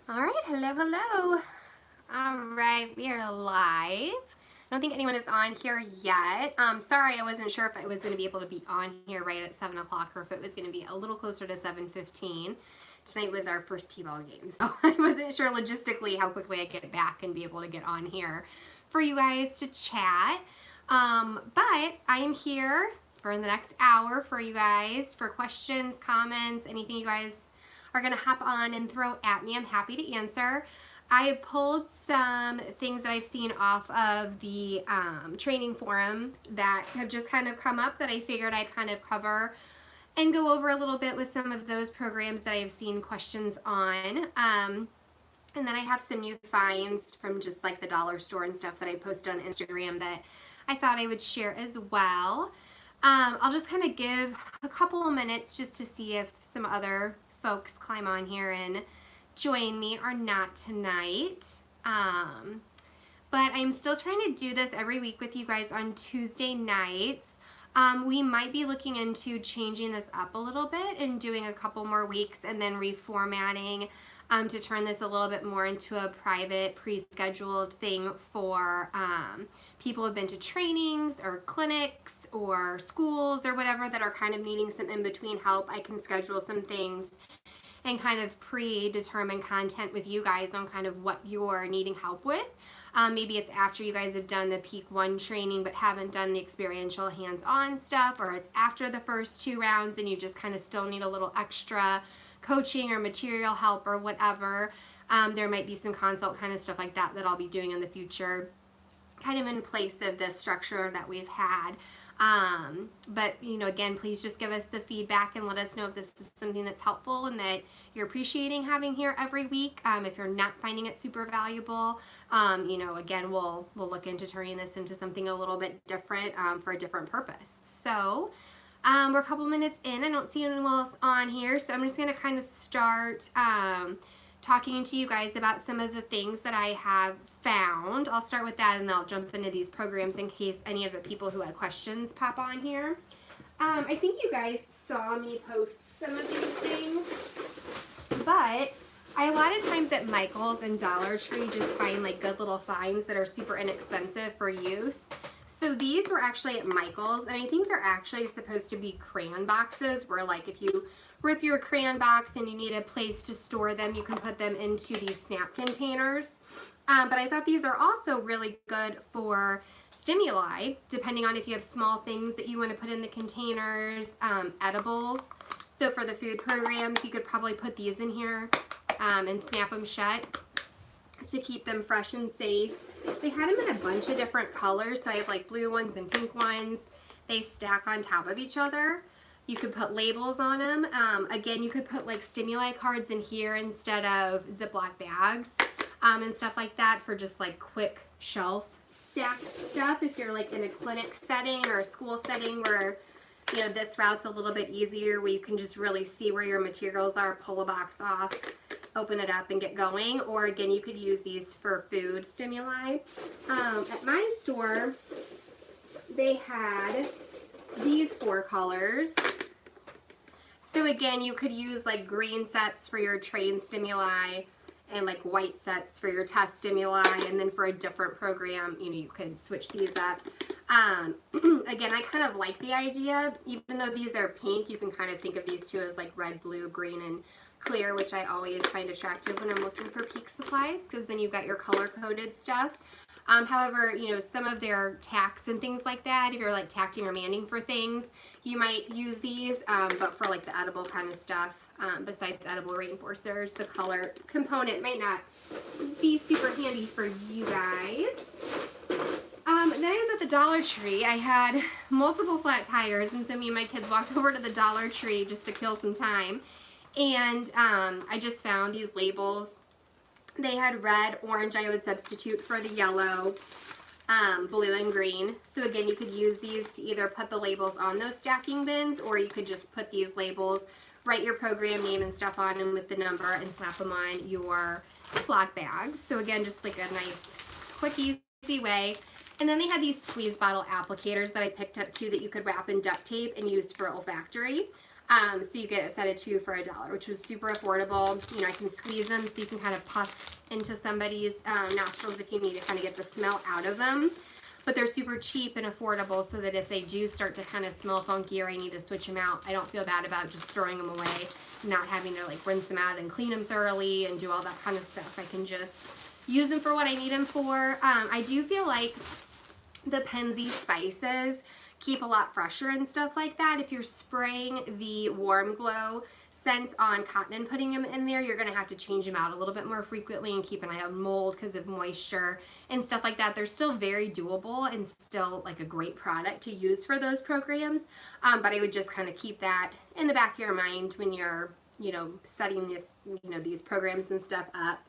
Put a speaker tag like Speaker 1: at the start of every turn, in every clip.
Speaker 1: All right, hello. All right, we are live. I don't think anyone is on here yet. Sorry, I wasn't sure if I was going to be able to be on here right at 7 o'clock or if it was going to be a little closer to 7:15. Tonight was our first T-ball game, so I wasn't sure logistically how quickly I'd get back and be able to get on here for you guys to chat. But I am here for the next hour for you guys for questions, comments, anything you guys are going to hop on and throw at me. I'm happy to answer. I have pulled some things that I've seen off of the training forum that have just kind of come up that I figured I'd kind of cover and go over a little bit with some of those programs that I've seen questions on. And then I have some new finds from just like the dollar store and stuff that I posted on Instagram that I thought I would share as well. I'll just kind of give a couple of minutes just to see if some other folks climb on here and join me or not tonight. But I'm still trying to do this every week with you guys on Tuesday nights. We might be looking into changing this up a little bit and doing a couple more weeks and then reformatting to turn this a little bit more into a private pre-scheduled thing for people who have been to trainings or clinics or schools or whatever that are kind of needing some in-between help. I can schedule some things and kind of predetermine content with you guys on kind of what you're needing help with. Maybe it's after you guys have done the Peak 1 training but haven't done the experiential hands-on stuff, or it's after the first 2 rounds and you just kind of still need a little extra coaching or material help or whatever. There might be some consult kind of stuff like that that I'll be doing in the future, kind of in place of the structure that we've had. But you know, again, please just give us the feedback and let us know if this is something that's helpful and that you're appreciating having here every week. If you're not finding it super valuable, you know, again, we'll look into turning this into something a little bit different for a different purpose. So we're a couple minutes in. I don't see anyone else on here, so I'm just going to kind of start talking to you guys about some of the things that I have found. I'll start with that and then I'll jump into these programs in case any of the people who had questions pop on here. I think you guys saw me post some of these things, but I a lot of times at Michael's and Dollar Tree just find like good little finds that are super inexpensive for use. So these were actually at Michael's, and I think they're actually supposed to be crayon boxes where like if you rip your crayon box and you need a place to store them, you can put them into these snap containers. But I thought these are also really good for stimuli, depending on if you have small things that you want to put in the containers, edibles. So for the food programs, you could probably put these in here and snap them shut to keep them fresh and safe. They had them in a bunch of different colors, so I have like blue ones and pink ones. They stack on top of each other. You could put labels on them. Again, you could put like stimuli cards in here instead of Ziploc bags and stuff like that for just like quick shelf stack stuff if you're like in a clinic setting or a school setting where, you know, this route's a little bit easier where you can just really see where your materials are, pull a box off, open it up and get going. Or again, you could use these for food stimuli. At my store, they had these 4 colors. So again, you could use like green sets for your train stimuli and like white sets for your test stimuli, and then for a different program, you know, you could switch these up. Again, I kind of like the idea, even though these are pink, you can kind of think of these two as like red, blue, green, and clear, which I always find attractive when I'm looking for Peak supplies, because then you've got your color-coded stuff. However, you know, some of their tacks and things like that, if you're like tacting or manding for things, you might use these, but for like the edible kind of stuff, besides edible reinforcers, the color component might not be super handy for you guys. Then I was at the Dollar Tree. I had multiple flat tires, and so me and my kids walked over to the Dollar Tree just to kill some time. And I just found these labels. They had red, orange, I would substitute for the yellow, blue, and green. So again, you could use these to either put the labels on those stacking bins, or you could just put these labels, write your program name and stuff on them with the number, and slap them on your Ziploc bags. So again, just like a nice, quick, easy way. And then they had these squeeze bottle applicators that I picked up too that you could wrap in duct tape and use for olfactory. So you get a set of 2 for $1, which was super affordable. You know, I can squeeze them so you can kind of puff into somebody's nostrils if you need to kind of get the smell out of them. But they're super cheap and affordable so that if they do start to kind of smell funky or I need to switch them out, I don't feel bad about just throwing them away, not having to like rinse them out and clean them thoroughly and do all that kind of stuff. I can just use them for what I need them for. I do feel like the Penzi spices keep a lot fresher and stuff like that. If you're spraying the Warm Glow scents on cotton and putting them in there, you're going to have to change them out a little bit more frequently and keep an eye on mold because of moisture and stuff like that. They're still very doable and still like a great product to use for those programs, but I would just kind of keep that in the back of your mind when you're, you know, setting this, you know, these programs and stuff up.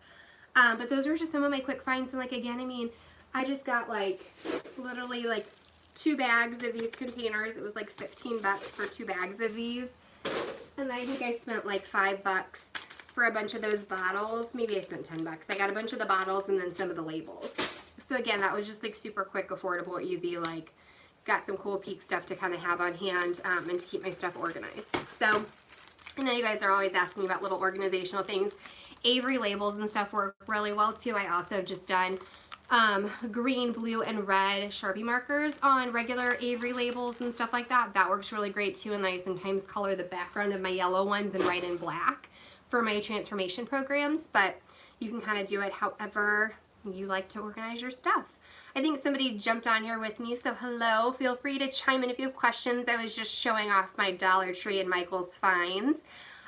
Speaker 1: But those were just some of my quick finds. And like, again, I mean, I just got like literally like 2 bags of these containers. It was like 15 bucks for 2 bags of these. And then I think I spent like $5 for a bunch of those bottles. Maybe I spent 10 bucks. I got a bunch of the bottles and then some of the labels. So again, that was just like super quick, affordable, easy, like got some cool Peak stuff to kind of have on hand and to keep my stuff organized. So I know you guys are always asking about little organizational things. Avery labels and stuff work really well too. I also have just done green, blue, and red Sharpie markers on regular Avery labels and stuff like that. That works really great too, and then I sometimes color the background of my yellow ones and write in black for my transformation programs, but you can kind of do it however you like to organize your stuff. I think somebody jumped on here with me, so hello. Feel free to chime in if you have questions. I was just showing off my Dollar Tree and Michael's finds.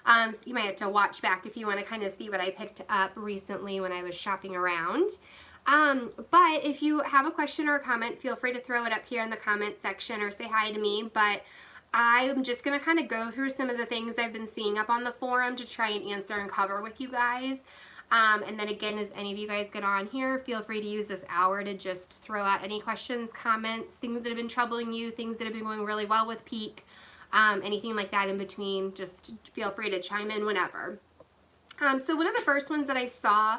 Speaker 1: So you might have to watch back if you want to kind of see what I picked up recently when I was shopping around. But if you have a question or a comment, feel free to throw it up here in the comment section or say hi to me. But I'm just going to kind of go through some of the things I've been seeing up on the forum to try and answer and cover with you guys. And then again, as any of you guys get on here, feel free to use this hour to just throw out any questions, comments, things that have been troubling you, things that have been going really well with Peak, anything like that in between. Just feel free to chime in whenever. So one of the first ones that I saw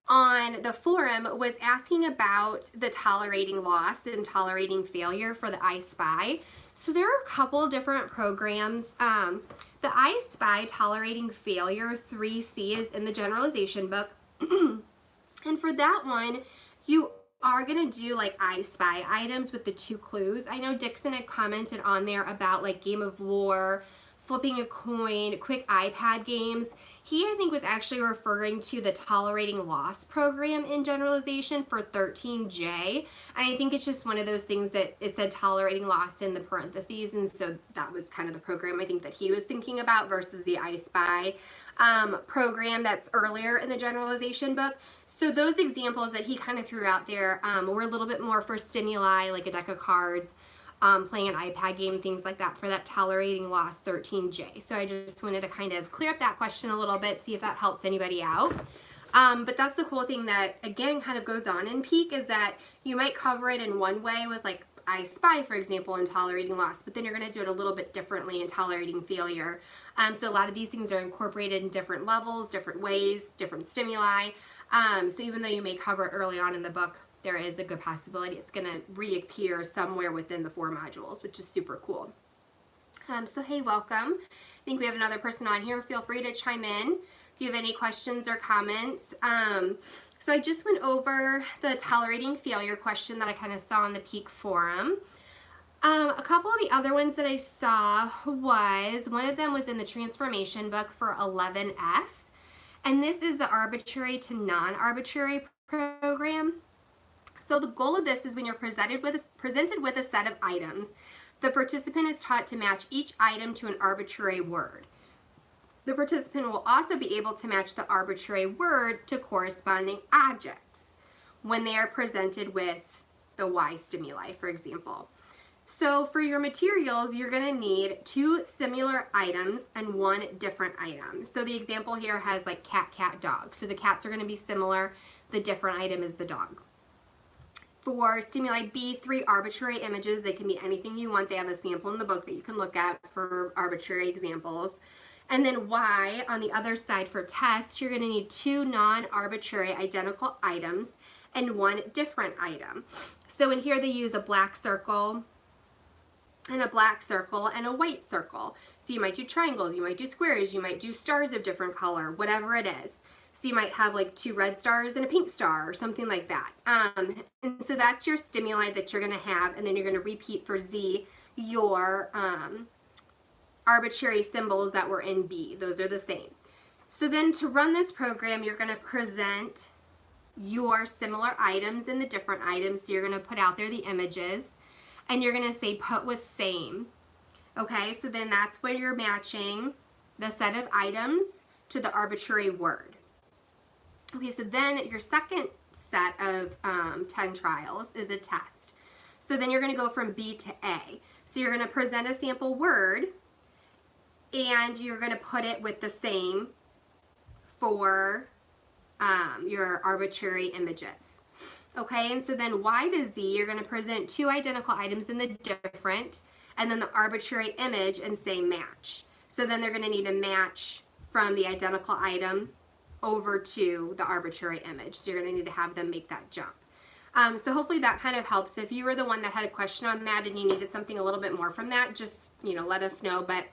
Speaker 1: on the forum was asking about the tolerating loss and tolerating failure for the I Spy. So there are a couple different programs. The I Spy Tolerating Failure 3C is in the generalization book. And for that one, you are going to do like I Spy items with the 2 clues. I know Dixon had commented on there about like Game of War, flipping a coin, quick iPad games. He, I think, was actually referring to the tolerating loss program in generalization for 13J. And I think it's just one of those things that it said tolerating loss in the parentheses. And so that was kind of the program I think that he was thinking about versus the I Spy program that's earlier in the generalization book. So those examples that he kind of threw out there were a little bit more for stimuli, like a deck of cards, playing an iPad game, things like that for that tolerating loss 13J. So I just wanted to kind of clear up that question a little bit, see if that helps anybody out. But that's the cool thing that, again, kind of goes on in Peak is that you might cover it in one way with like I Spy, for example, in tolerating loss, but then you're going to do it a little bit differently in tolerating failure. So a lot of these things are incorporated in different levels, different ways, different stimuli. So even though you may cover it early on in the book, there is a good possibility it's going to reappear somewhere within the 4 modules, which is super cool. So hey, welcome. I think we have another person on here. Feel free to chime in if you have any questions or comments. So I just went over the tolerating failure question that I kind of saw on the Peak forum. A couple of the other ones that I saw was, one of them was in the transformation book for 11S. And this is the arbitrary to non-arbitrary program. So the goal of this is when you're presented with a set of items, the participant is taught to match each item to an arbitrary word. The participant will also be able to match the arbitrary word to corresponding objects when they are presented with the Y stimuli, for example. So for your materials, you're going to need 2 similar items and 1 different item. So the example here has like cat, cat, dog. So the cats are going to be similar. The different item is the dog. For stimuli B, 3 arbitrary images. They can be anything you want. They have a sample in the book that you can look at for arbitrary examples. And then Y, on the other side for test, you're going to need 2 non-arbitrary identical items and 1 different item. So in here they use a black circle and a black circle and a white circle. So you might do triangles, you might do squares, you might do stars of different color, whatever it is. So you might have like 2 red stars and a pink star or something like that. And so that's your stimuli that you're going to have, and then you're going to repeat for Z your arbitrary symbols that were in B. Those are the same. So then to run this program, you're going to present your similar items and the different items. So you're going to put out there the images, and you're going to say put with same. Okay, so then that's where you're matching the set of items to the arbitrary word. Okay, so then your second set of 10 trials is a test. So then you're going to go from B to A. So you're going to present a sample word, and you're going to put it with the same for your arbitrary images. Okay, and so then Y to Z, you're going to present 2 identical items in the different, and then the arbitrary image, and say match. So then they're going to need a match from the identical item over to the arbitrary image. So you're going to need to have them make that jump. So hopefully that kind of helps. If you were the one that had a question on that and you needed something a little bit more from that, just, let us know. But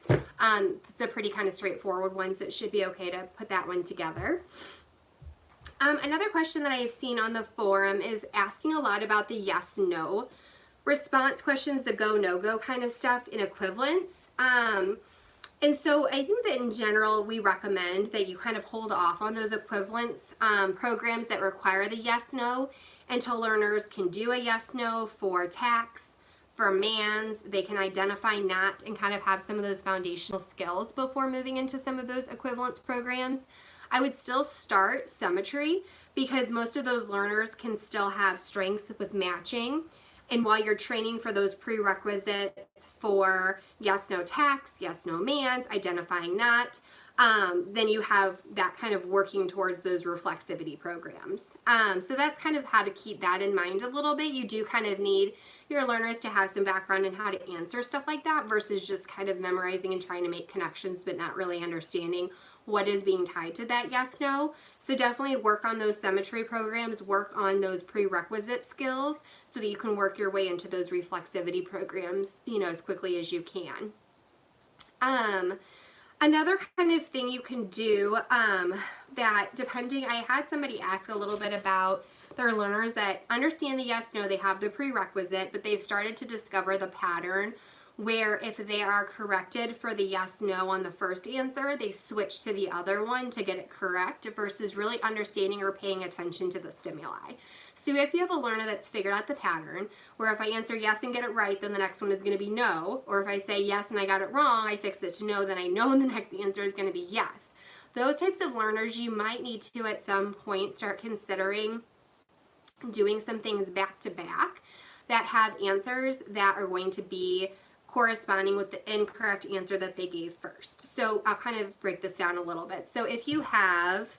Speaker 1: it's a pretty kind of straightforward one, so it should be okay to put that one together. Another question that I've seen on the forum is asking a lot about the yes/no response questions, the go, no-go kind of stuff in equivalence. And so I think that in general, we recommend that you kind of hold off on those equivalence programs that require the yes/no until learners can do a yes/no for tax, for mans. They can identify not and kind of have some of those foundational skills before moving into some of those equivalence programs. I would still start symmetry because most of those learners can still have strengths with matching. And while you're training for those prerequisites for yes/no tax, yes/no mans, identifying not, then you have that kind of working towards those reflexivity programs. So that's kind of how to keep that in mind a little bit. You do kind of need your learners to have some background in how to answer stuff like that versus just kind of memorizing and trying to make connections but not really understanding what is being tied to that yes/no. So definitely work on those symmetry programs, work on those prerequisite skills so that you can work your way into those reflexivity programs, as quickly as you can. Another kind of thing you can do that depending, I had somebody ask a little bit about their learners that understand the yes/no, they have the prerequisite, but they've started to discover the pattern where if they are corrected for the yes/no on the first answer, they switch to the other one to get it correct versus really understanding or paying attention to the stimuli. So if you have a learner that's figured out the pattern, where if I answer yes and get it right, then the next one is going to be no, or if I say yes and I got it wrong, I fix it to no, then I know the next answer is going to be yes. Those types of learners, you might need to at some point start considering doing some things back to back that have answers that are going to be corresponding with the incorrect answer that they gave first. So I'll kind of break this down a little bit. So if you have,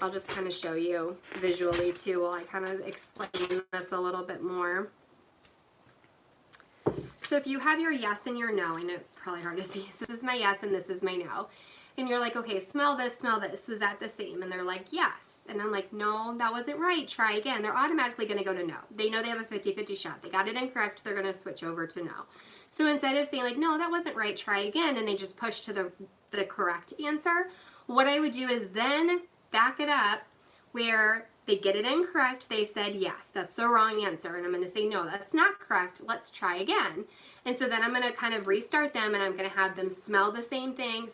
Speaker 1: I'll just kind of show you visually too while I kind of explain this a little bit more. So if you have your yes and your no, I know it's probably hard to see. So this is my yes and this is my no. And you're like, okay, smell this, was that the same? And they're like, yes. And I'm like, no, that wasn't right, try again. They're automatically gonna go to no. They know they have a 50-50 shot. They got it incorrect, they're gonna switch over to no. So instead of saying like, no, that wasn't right, try again, and they just push to the correct answer, what I would do is then back it up where they get it incorrect, they've said yes, that's the wrong answer, and I'm going to say no, that's not correct, let's try again. And so then I'm going to kind of restart them and I'm going to have them smell the same thing,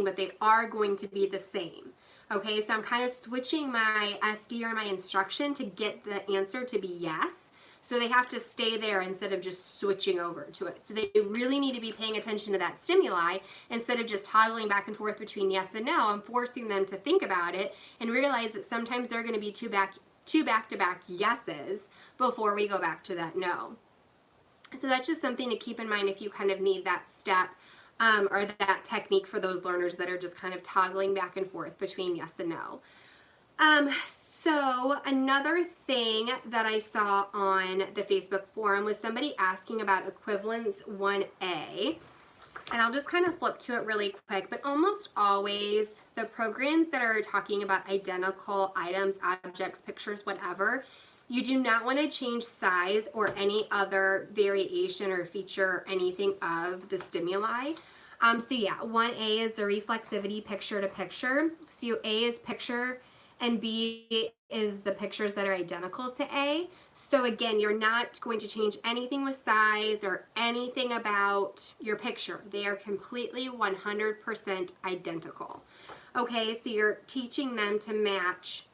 Speaker 1: but they are going to be the same. Okay, so I'm kind of switching my SD or my instruction to get the answer to be yes. So they have to stay there instead of just switching over to it. So they really need to be paying attention to that stimuli instead of just toggling back and forth between yes and no. I'm forcing them to think about it and realize that sometimes there are going to be two back-to-back yeses before we go back to that no. So that's just something to keep in mind if you kind of need that step or that technique for those learners that are just kind of toggling back and forth between yes and no. So another thing that I saw on the Facebook forum was somebody asking about Equivalence 1A. And I'll just kind of flip to it really quick, but almost always the programs that are talking about identical items, objects, pictures, whatever, You do not want to change size or any other variation or feature or anything of the stimuli. So yeah, 1A is the reflexivity picture to picture. So A is picture and B is the pictures that are identical to A. So again, you're not going to change anything with size or anything about your picture. They are completely 100% identical. Okay, so you're teaching them to match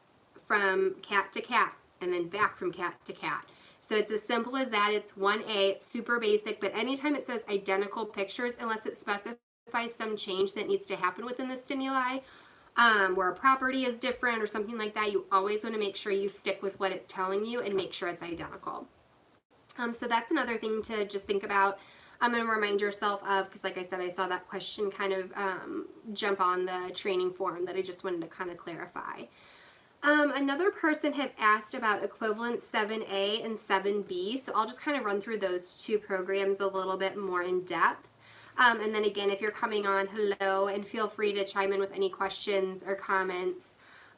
Speaker 1: from cat to cat and then back from cat to cat. So it's as simple as that. It's 1A, it's super basic, but anytime it says identical pictures, unless it specifies some change that needs to happen within the stimuli, where a property is different or something like that, you always want to make sure you stick with what it's telling you and make sure it's identical. So that's another thing to just think about. I'm going to remind yourself of, because like I said, I saw that question kind of jump on the training forum that I just wanted to kind of clarify. Another person had asked about Equivalence 7A and 7B, so I'll just kind of run through those two programs a little bit more in depth. And then again, if you're coming on, hello, and feel free to chime in with any questions or comments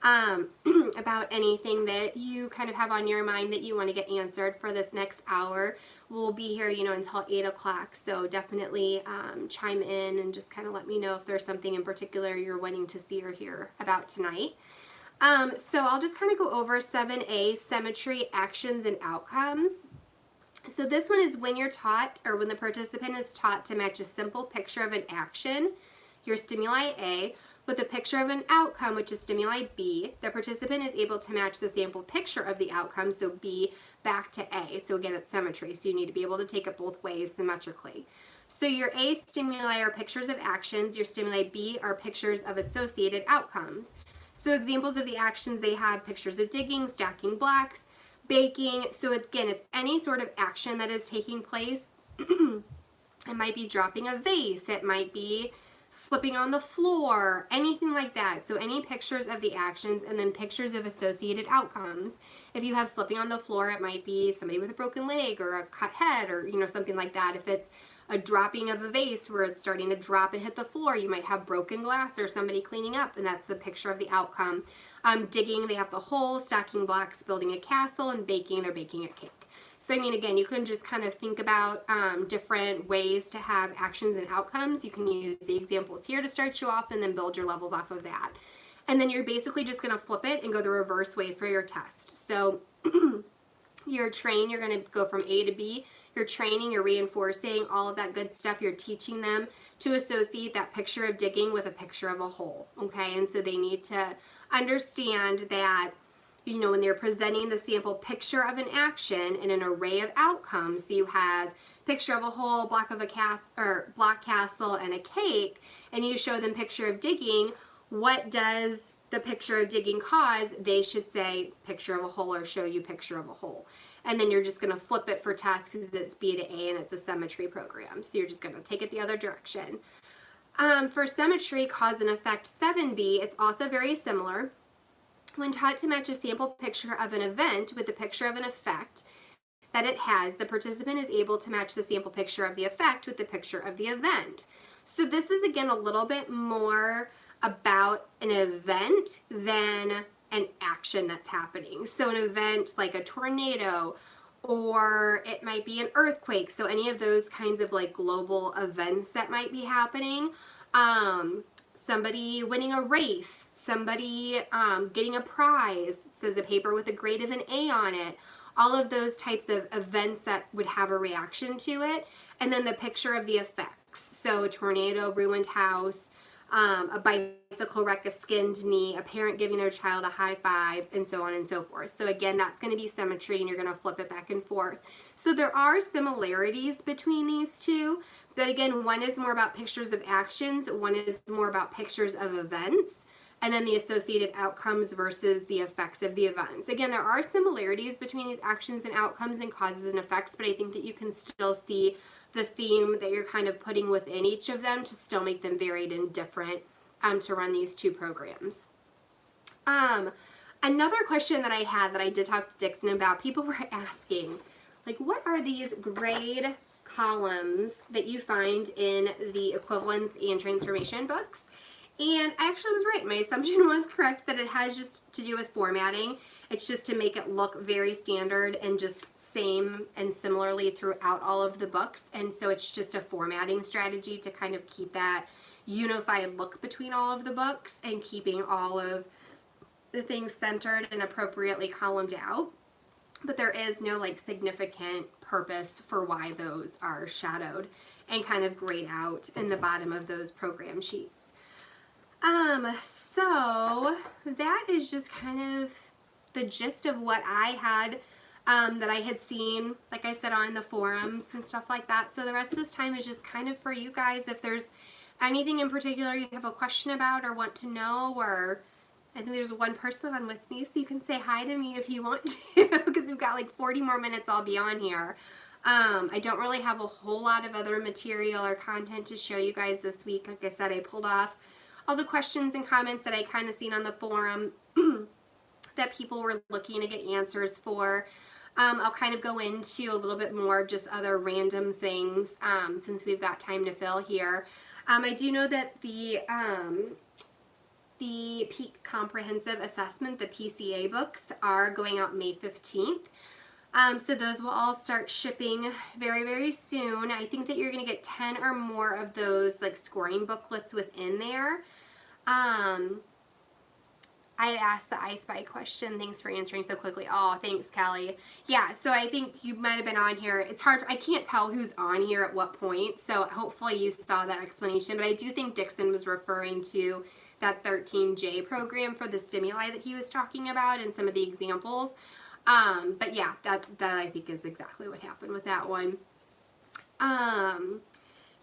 Speaker 1: about anything that you kind of have on your mind that you want to get answered for this next hour. We'll be here, until 8 o'clock, so definitely chime in and just kind of let me know if there's something in particular you're wanting to see or hear about tonight. So I'll just kind of go over 7A, symmetry, actions, and outcomes. So this one is when you're taught, or when the participant is taught to match a simple picture of an action, your stimuli A, with a picture of an outcome, which is stimuli B. The participant is able to match the sample picture of the outcome, so B, back to A. So again, it's symmetry, so you need to be able to take it both ways symmetrically. So your A stimuli are pictures of actions, your stimuli B are pictures of associated outcomes. So examples of the actions, they have pictures of digging, stacking blocks, baking. So again, it's any sort of action that is taking place. It might be dropping a vase, it might be slipping on the floor, anything like that. So any pictures of the actions and then pictures of associated outcomes. If you have slipping on the floor, it might be somebody with a broken leg or a cut head or something like that. If it's a dropping of a vase where it's starting to drop and hit the floor, you might have broken glass or somebody cleaning up, and that's the picture of the outcome. Digging, they have the hole, stacking blocks, building a castle, and baking, they're baking a cake. So again, you can just kind of think about different ways to have actions and outcomes. You can use the examples here to start you off and then build your levels off of that. And then you're basically just going to flip it and go the reverse way for your test. So your train, you're going to go from A to B. You're training, you're reinforcing, all of that good stuff. You're teaching them to associate that picture of digging with a picture of a hole, okay? And so they need to understand that, when they're presenting the sample picture of an action in an array of outcomes, so you have picture of a hole, block castle, and a cake, and you show them picture of digging, what does the picture of digging cause? They should say picture of a hole or show you picture of a hole. And then you're just going to flip it for test because it's B to A and it's a symmetry program. So you're just going to take it the other direction. For symmetry, cause and effect 7B, it's also very similar. When taught to match a sample picture of an event with the picture of an effect that it has, the participant is able to match the sample picture of the effect with the picture of the event. So this is, again, a little bit more about an event than an action that's happening. So an event like a tornado, or it might be an earthquake. So any of those kinds of like global events that might be happening. Somebody winning a race, somebody getting a prize. It says a paper with a grade of an A on it. All of those types of events that would have a reaction to it. And then the picture of the effects. So a tornado, ruined house, a bicycle wreck, a skinned knee, a parent giving their child a high five, and so on and so forth. So again, that's going to be symmetry, and you're going to flip it back and forth. So there are similarities between these two, but again, one is more about pictures of actions, one is more about pictures of events, and then the associated outcomes versus the effects of the events. Again, there are similarities between these actions and outcomes and causes and effects, but I think that you can still see the theme that you're kind of putting within each of them to still make them varied and different to run these two programs. Another question that I had that I did talk to Dixon about, people were asking, like, what are these grade columns that you find in the Equivalence and Transformation books? And I actually was right. My assumption was correct that it has just to do with formatting. It's just to make it look very standard and just same and similarly throughout all of the books. And so it's just a formatting strategy to kind of keep that unified look between all of the books and keeping all of the things centered and appropriately columned out. But there is no like significant purpose for why those are shadowed and kind of grayed out in the bottom of those program sheets. So that is just kind of the gist of what I had that I had seen, like I said, on the forums and stuff like that. So the rest of this time is just kind of for you guys. If there's anything in particular you have a question about or want to know, or I think there's one person on with me, so you can say hi to me if you want to, because we've got like 40 more minutes I'll be on here. I don't really have a whole lot of other material or content to show you guys this week. Like I said, I pulled off all the questions and comments that I kind of seen on the forum that people were looking to get answers for. I'll kind of go into a little bit more of just other random things since we've got time to fill here. I do know that the Peak Comprehensive Assessment, the PCA books, are going out May 15th. So those will all start shipping very, very soon. I think that you're going to get 10 or more of those like scoring booklets within there. I had asked the I Spy question. Thanks for answering so quickly. Oh, thanks, Kelly. Yeah, so I think you might have been on here. It's hard. I can't tell who's on here at what point, so hopefully you saw that explanation. But I do think Dixon was referring to that 13J program for the stimuli that he was talking about and some of the examples. But yeah, that I think is exactly what happened with that one.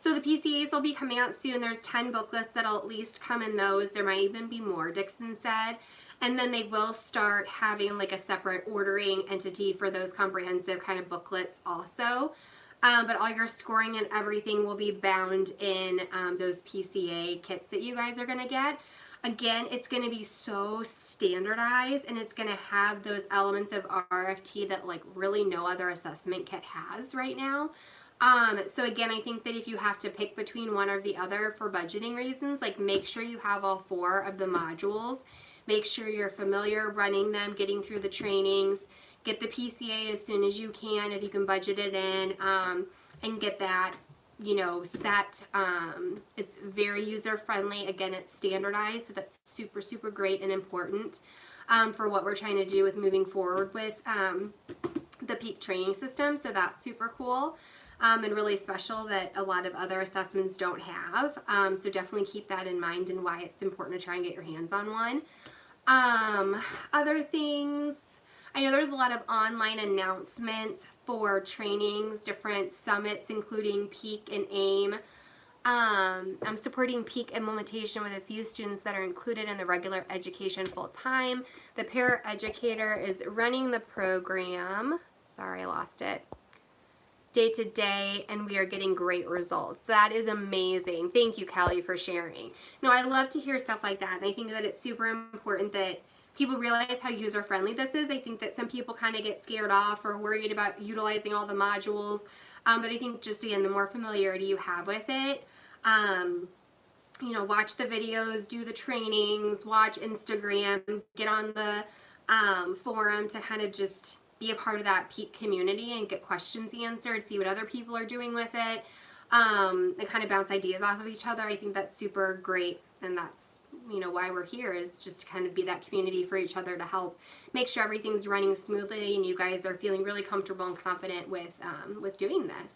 Speaker 1: So the PCAs will be coming out soon. There's 10 booklets that'll at least come in those. There might even be more, Dixon said. And then they will start having like a separate ordering entity for those comprehensive kind of booklets also. But all your scoring and everything will be bound in those PCA kits that you guys are going to get. Again, it's going to be so standardized, and it's going to have those elements of RFT that like really no other assessment kit has right now. So again, I think that if you have to pick between one or the other for budgeting reasons, like make sure you have all 4 of the modules. Make sure you're familiar running them, getting through the trainings. Get the PCA as soon as you can if you can budget it in, and get that, you know, set. It's very user friendly. Again, it's standardized, so that's super, super great and important for what we're trying to do with moving forward with the Peak training system. So that's super cool. And really special that a lot of other assessments don't have. So definitely keep that in mind and why it's important to try and get your hands on one. Other things, I know there's a lot of online announcements for trainings, different summits, including Peak and AIM. I'm supporting Peak implementation with a few students that are included in the regular education full time. The paraeducator is running the program. Sorry, I lost it. Day to day, and we are getting great results. That is amazing. Thank you, Kelly, for sharing. No, I love to hear stuff like that, and I think that it's super important that people realize how user-friendly this is. I think that some people kind of get scared off or worried about utilizing all the modules, but I think just, again, the more familiarity you have with it, you know, watch the videos, do the trainings, watch Instagram, get on the forum to kind of just be a part of that Peak community and get questions answered, see what other people are doing with it, and kind of bounce ideas off of each other. I think that's super great, and that's, you know, why we're here, is just to kind of be that community for each other to help make sure everything's running smoothly and you guys are feeling really comfortable and confident with doing this.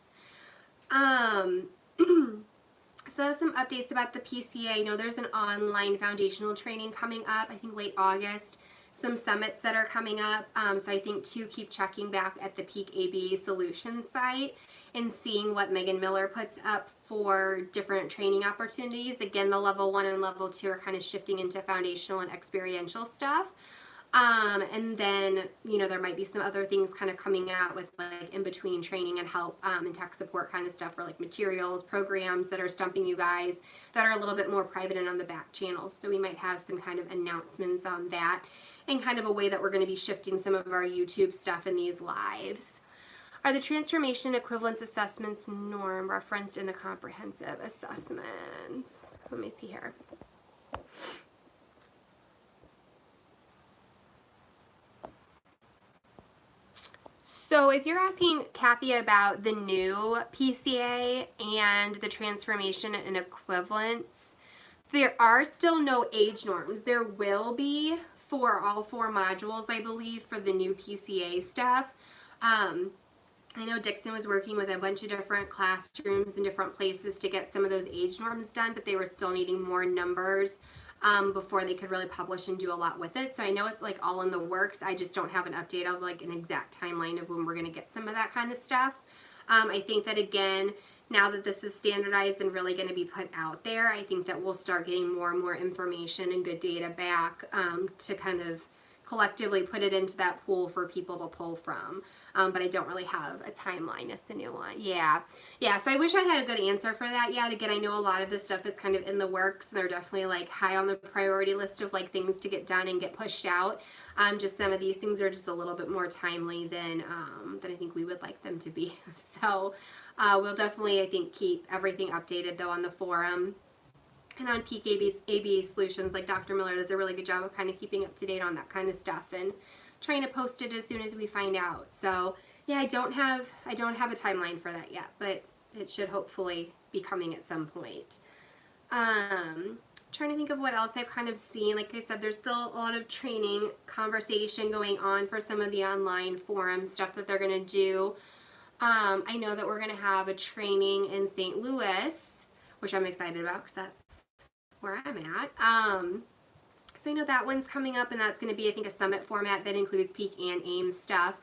Speaker 1: So that's some updates about the PCA. You know, there's an online foundational training coming up, I think late August. Some summits that are coming up, so I think to keep checking back at the Peak AB Solutions site and seeing what Megan Miller puts up for different training opportunities. Again, the level 1 and level 2 are kind of shifting into foundational and experiential stuff. And then, you know, there might be some other things kind of coming out with like in between training and help and tech support kind of stuff for like materials, programs that are stumping you guys that are a little bit more private and on the back channels. So we might have some kind of announcements on that, and kind of a way that we're going to be shifting some of our YouTube stuff in these lives. Are the transformation equivalence assessments norm referenced in the comprehensive assessments? Let me see here. So if you're asking Kathy about the new PCA and the transformation and equivalence, there are still no age norms. There will be for all 4 modules, I believe, for the new PCA stuff. I know Dixon was working with a bunch of different classrooms and different places to get some of those age norms done, but they were still needing more numbers before they could really publish and do a lot with it. So I know it's like all in the works. I just don't have an update of like an exact timeline of when we're going to get some of that kind of stuff. I think that again, now that this is standardized and really going to be put out there, I think that we'll start getting more and more information and good data back to kind of collectively put it into that pool for people to pull from. But I don't really have a timeline as the new one. Yeah, so I wish I had a good answer for that yet. Again, I know a lot of this stuff is kind of in the works. They're definitely like high on the priority list of like things to get done and get pushed out. Just some of these things are just a little bit more timely than I think we would like them to be. So we'll definitely, I think, keep everything updated though on the forum. And on Peak ABA Solutions, like Dr. Miller does a really good job of kind of keeping up to date on that kind of stuff and trying to post it as soon as we find out. So yeah, I don't have a timeline for that yet, but it should hopefully be coming at some point. Trying to think of what else I've kind of seen. Like I said, there's still a lot of training conversation going on for some of the online forum stuff that they're going to do. I know that we're going to have a training in St. Louis, which I'm excited about because that's where I'm at. So I know that one's coming up, and that's going to be, I think, a summit format that includes Peak and AIM stuff.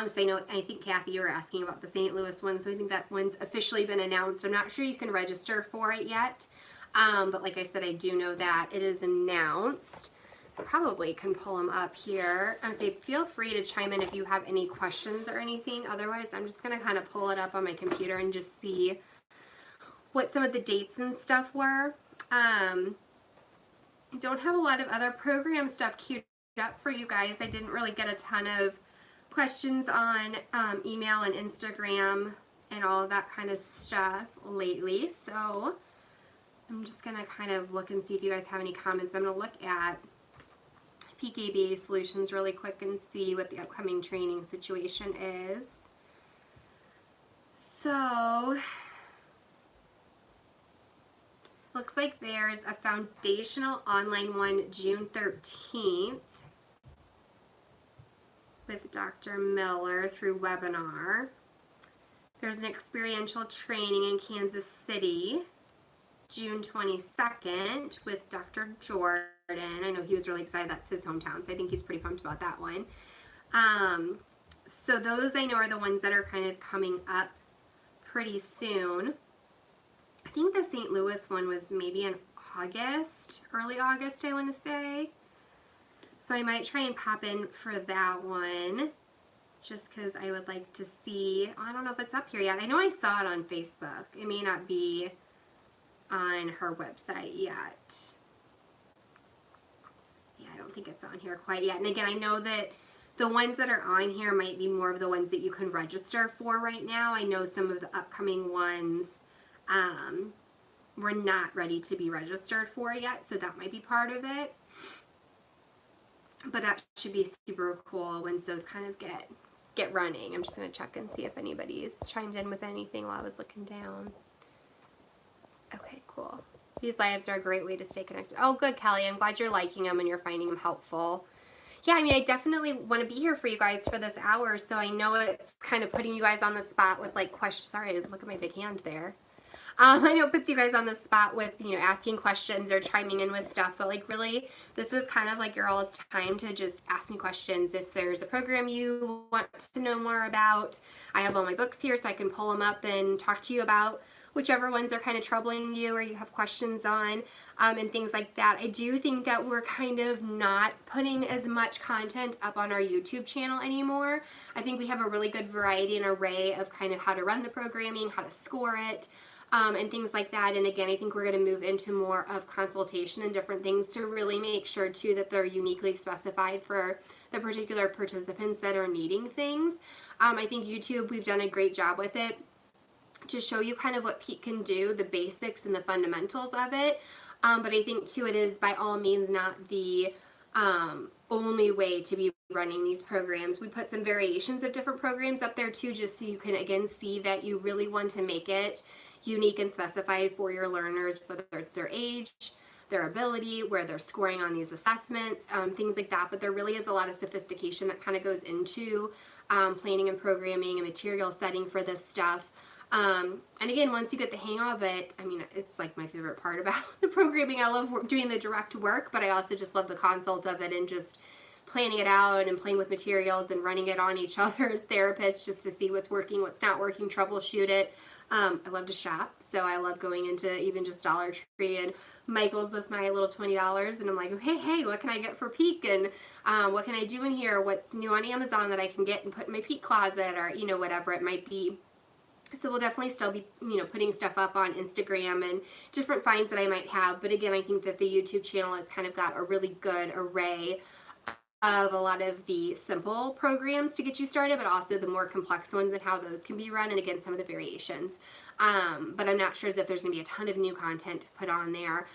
Speaker 1: So I think Kathy, you were asking about the St. Louis one, so I think that one's officially been announced. I'm not sure you can register for it yet, but like I said, I do know that it is announced. I probably can pull them up here. I would say feel free to chime in if you have any questions or anything. Otherwise, I'm just going to kind of pull it up on my computer and just see what some of the dates and stuff were. I don't have a lot of other program stuff queued up for you guys. I didn't really get a ton of questions on email and Instagram and all of that kind of stuff lately. So I'm just going to kind of look and see if you guys have any comments. I'm going to look at Peak ABA Solutions really quick and see what the upcoming training situation is. So looks like there's a foundational online one June 13th with Dr. Miller through webinar. There's an experiential training in Kansas City June 22nd with Dr. Jordan. I know he was really excited. That's his hometown, so I think he's pretty pumped about that one. So those I know are the ones that are kind of coming up pretty soon. I think the St. Louis one was maybe in August, early August, I want to say. So I might try and pop in for that one just because I would like to see. I don't know if it's up here yet. I know I saw it on Facebook. It may not be on her website yet. Yeah, I don't think it's on here quite yet. And again, I know that the ones that are on here might be more of the ones that you can register for right now. I know some of the upcoming ones we're not ready to be registered for yet, so that might be part of it. But that should be super cool once those kind of get running. I'm just going to check and see if anybody's chimed in with anything while I was looking down. Okay, cool. These lives are a great way to stay connected. Oh, good, Kelly. I'm glad you're liking them and you're finding them helpful. Yeah, I mean, I definitely want to be here for you guys for this hour, so I know it's kind of putting you guys on the spot with like questions. Sorry, look at my big hand there. I know it puts you guys on the spot with, you know, asking questions or chiming in with stuff, but like really, this is kind of like your all's time to just ask me questions. If there's a program you want to know more about, I have all my books here so I can pull them up and talk to you about whichever ones are kind of troubling you or you have questions on, and things like that. I do think that we're kind of not putting as much content up on our YouTube channel anymore. I think we have a really good variety and array of kind of how to run the programming, how to score it, and things like that. And again, I think we're going to move into more of consultation and different things to really make sure too that they're uniquely specified for the particular participants that are needing things. I think YouTube, we've done a great job with it to show you kind of what Peak can do, the basics and the fundamentals of it. But I think too it is by all means not the only way to be running these programs. We put some variations of different programs up there too, just so you can again see that you really want to make it unique and specified for your learners, whether it's their age, their ability, where they're scoring on these assessments, things like that. But there really is a lot of sophistication that kind of goes into planning and programming and material setting for this stuff. And again, once you get the hang of it, I mean, it's like my favorite part about the programming. I love doing the direct work, but I also just love the consult of it and just planning it out and playing with materials and running it on each other as therapists just to see what's working, what's not working, troubleshoot it. I love to shop, so I love going into even just Dollar Tree and Michael's with my little $20, and I'm like, hey, what can I get for peak, and what can I do in here, what's new on Amazon that I can get and put in my peak closet, or, you know, whatever it might be. So we'll definitely still be, you know, putting stuff up on Instagram and different finds that I might have, but again, I think that the YouTube channel has kind of got a really good array of a lot of the simple programs to get you started, but also the more complex ones and how those can be run, and again, some of the variations. But I'm not sure as if there's going to be a ton of new content to put on there,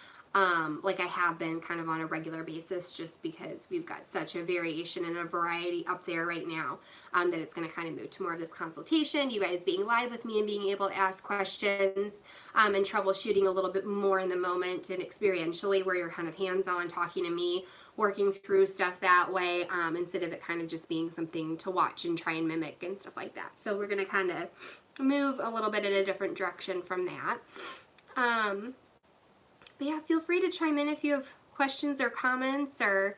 Speaker 1: like I have been kind of on a regular basis, just because we've got such a variation and a variety up there right now, that it's going to kind of move to more of this consultation, you guys being live with me and being able to ask questions, and troubleshooting a little bit more in the moment and experientially, where you're kind of hands-on talking to me, working through stuff that way, instead of it kind of just being something to watch and try and mimic and stuff like that. So we're going to kind of move a little bit in a different direction from that. But yeah, feel free to chime in if you have questions or comments or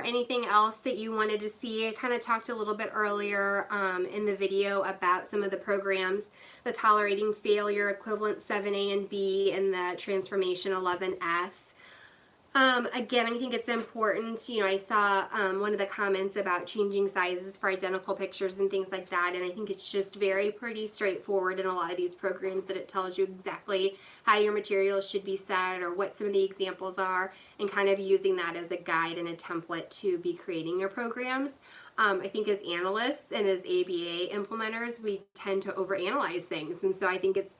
Speaker 1: anything else that you wanted to see. I kind of talked a little bit earlier in the video about some of the programs, the Tolerating Failure, Equivalence 7A and B, and the Transformation 11S. Again, I think it's important, you know, I saw one of the comments about changing sizes for identical pictures and things like that, and I think it's just pretty straightforward in a lot of these programs that it tells you exactly how your materials should be set or what some of the examples are, and kind of using that as a guide and a template to be creating your programs. I think as analysts and as ABA implementers, we tend to overanalyze things, and so I think it's,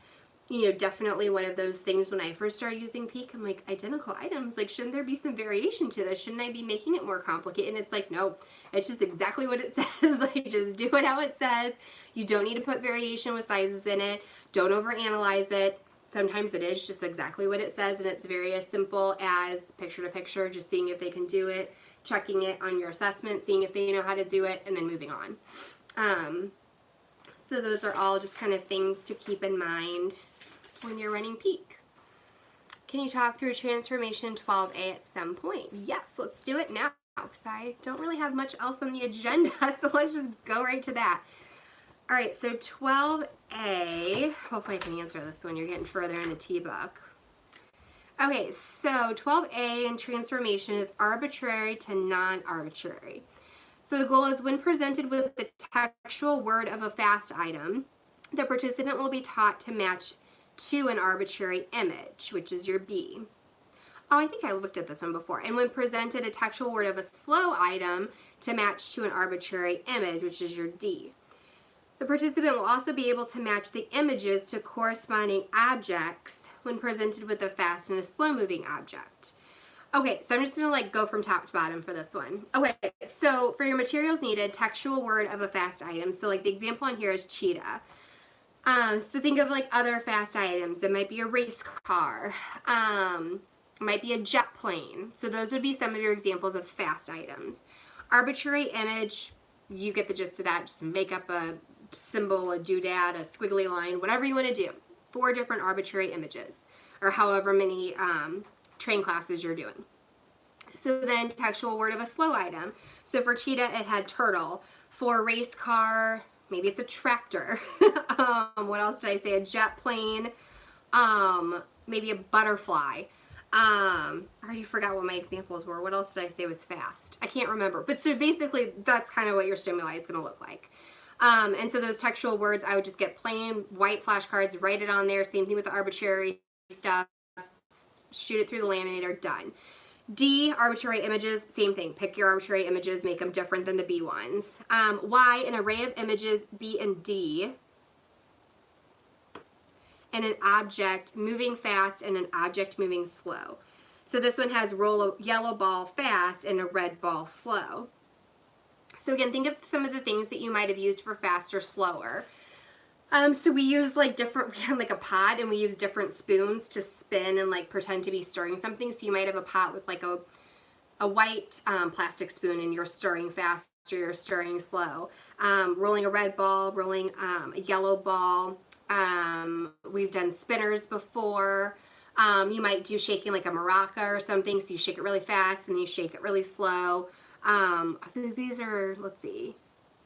Speaker 1: you know, definitely one of those things. When I first started using Peak, I'm like, identical items, like, shouldn't there be some variation to this? Shouldn't I be making it more complicated? And it's like, no, it's just exactly what it says. Like, just do it how it says. You don't need to put variation with sizes in it. Don't overanalyze it. Sometimes it is just exactly what it says, and it's very as simple as picture to picture, just seeing if they can do it, checking it on your assessment, seeing if they know how to do it, and then moving on. So those are all just kind of things to keep in mind when you're running Peak. Can you talk through Transformation 12A at some point? Yes, let's do it now, because I don't really have much else on the agenda, so let's just go right to that. All right, so 12A, hopefully I can answer this when you're getting further in the T-book. Okay, so 12A in Transformation is arbitrary to non-arbitrary. So the goal is, when presented with the textual word of a fast item, the participant will be taught to match to an arbitrary image, which is your B. Oh, I think I looked at this one before. And when presented a textual word of a slow item, to match to an arbitrary image, which is your D. The participant will also be able to match the images to corresponding objects when presented with a fast and a slow moving object. Okay, so I'm just gonna like go from top to bottom for this one. Okay, so for your materials needed, textual word of a fast item. So like the example on here is cheetah. So think of like other fast items. It might be a race car, it might be a jet plane. So those would be some of your examples of fast items. Arbitrary image, you get the gist of that. Just make up a symbol, a doodad, a squiggly line, whatever you want to do. 4 different arbitrary images, or however many train classes you're doing. So then textual word of a slow item. So for cheetah, it had turtle. For race car, maybe it's a tractor. What else did I say? A jet plane. Maybe a butterfly. I already forgot what my examples were. What else did I say was fast? I can't remember. But so basically, that's kind of what your stimuli is going to look like. And so those textual words, I would just get plain white flashcards, write it on there. Same thing with the arbitrary stuff. Shoot it through the laminator, done. D, arbitrary images, same thing. Pick your arbitrary images, make them different than the B ones. Y, an array of images, B and D, and an object moving fast and an object moving slow. So this one has roll a yellow ball fast and a red ball slow. So again, think of some of the things that you might have used for fast or slower. So we use like we had like a pot and we use different spoons to spin and like pretend to be stirring something. So you might have a pot with like a white plastic spoon and you're stirring fast or you're stirring slow. Rolling a red ball, rolling a yellow ball. We've done spinners before. You might do shaking like a maraca or something. So you shake it really fast and you shake it really slow. I think these are, let's see,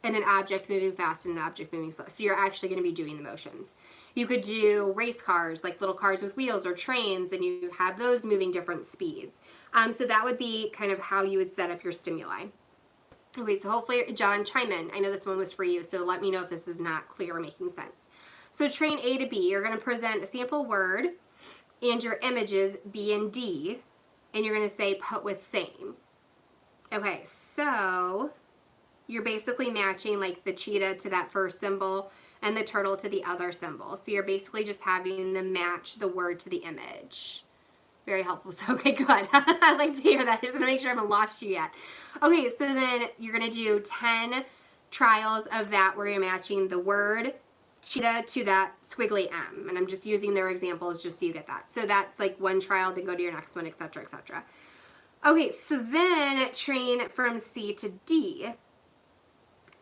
Speaker 1: and an object moving fast and an object moving slow. So you're actually going to be doing the motions. You could do race cars, like little cars with wheels or trains, and you have those moving different speeds. So that would be kind of how you would set up your stimuli. Okay, so hopefully, John, chime in. I know this one was for you, so let me know if this is not clear or making sense. So train A to B, you're going to present a sample word and your images B and D, and you're going to say put with same. Okay, so you're basically matching like the cheetah to that first symbol and the turtle to the other symbol. So you're basically just having them match the word to the image. Very helpful. So, okay, good. I like to hear that. I just want to make sure I haven't lost you yet. Okay, so then you're going to do 10 trials of that where you're matching the word cheetah to that squiggly M. And I'm just using their examples just so you get that. So that's like one trial, then go to your next one, etc., etc. Okay, so then train from C to D.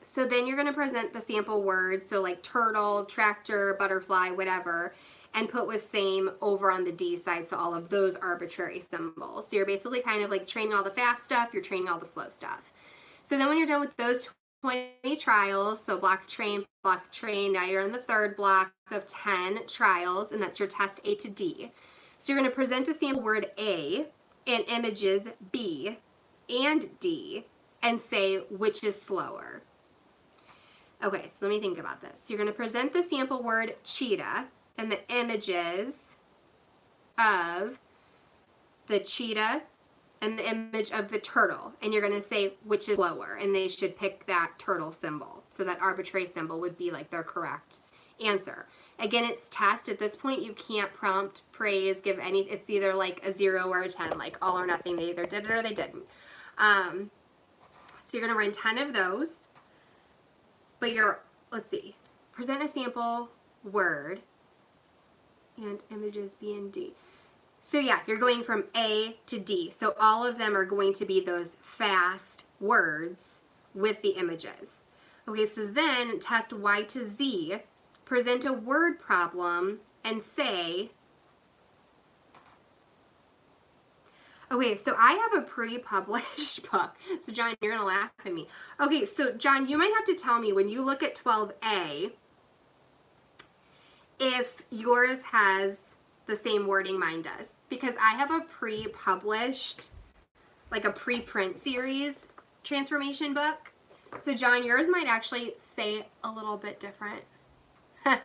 Speaker 1: So then you're going to present the sample words, so like turtle, tractor, butterfly, whatever, and put with same over on the D side, so all of those arbitrary symbols. So you're basically kind of like training all the fast stuff, you're training all the slow stuff. So then when you're done with those 20 trials, so block train, now you're in the third block of 10 trials, and that's your test A to D. So you're going to present a sample word A and images B and D and say which is slower. Okay, so let me think about this. You're going to present the sample word cheetah and the images of the cheetah and the image of the turtle. And you're going to say which is slower. And they should pick that turtle symbol. So that arbitrary symbol would be like their correct answer. Again, it's test. At this point, you can't prompt, praise, give any. It's either like a 0 or a 10, like all or nothing. They either did it or they didn't. So you're going to run 10 of those. But let's see, present a sample word and images B and D. So yeah, you're going from A to D. So all of them are going to be those fast words with the images. Okay, so then test Y to Z, present a word problem and say, okay, so I have a pre-published book. So John, you're gonna laugh at me. Okay, so John, you might have to tell me when you look at 12A if yours has the same wording mine does. Because I have a pre-published, like a pre-print series transformation book. So John, yours might actually say a little bit different. I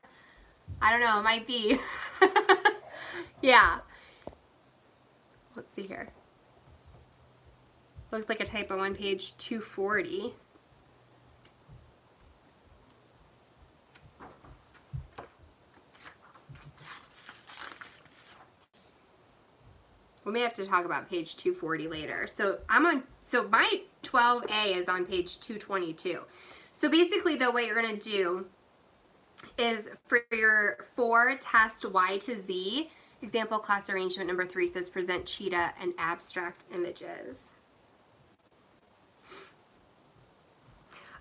Speaker 1: don't know, it might be. Yeah. Let's see here. Looks like a typo on page 240. We may have to talk about page 240 later. So my 12A is on page 222. So basically though, what you're gonna do is for your 4 test Y to Z, example class arrangement number 3 says present cheetah and abstract images.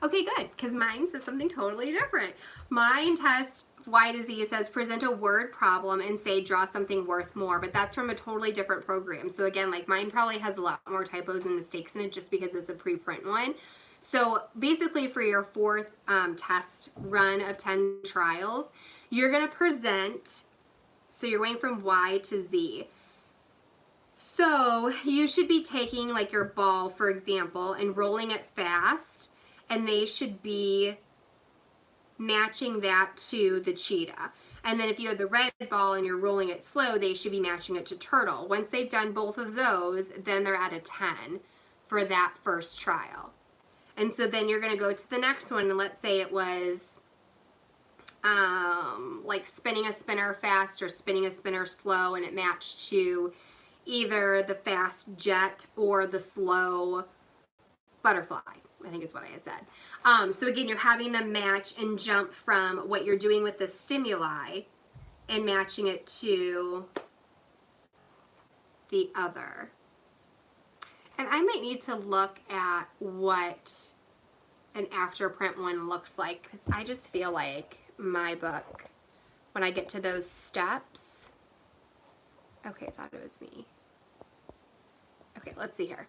Speaker 1: Okay, good, because mine says something totally different. Mine test Y to Z says present a word problem and say draw something worth more, but that's from a totally different program. So again, like mine probably has a lot more typos and mistakes in it just because it's a preprint one. So basically for your 4th test run of 10 trials, you're going to present, so you're going from Y to Z. So you should be taking like your ball, for example, and rolling it fast, and they should be matching that to the cheetah. And then if you have the red ball and you're rolling it slow, they should be matching it to turtle. Once they've done both of those, then they're at a 10 for that first trial. And so then you're going to go to the next one, and let's say it was like spinning a spinner fast or spinning a spinner slow, and it matched to either the fast jet or the slow butterfly, I think is what I had said. So again, you're having them match and jump from what you're doing with the stimuli and matching it to the other. And I might need to look at what an after print one looks like, because I just feel like my book, when I get to those steps, okay, I thought it was me. Okay, let's see here.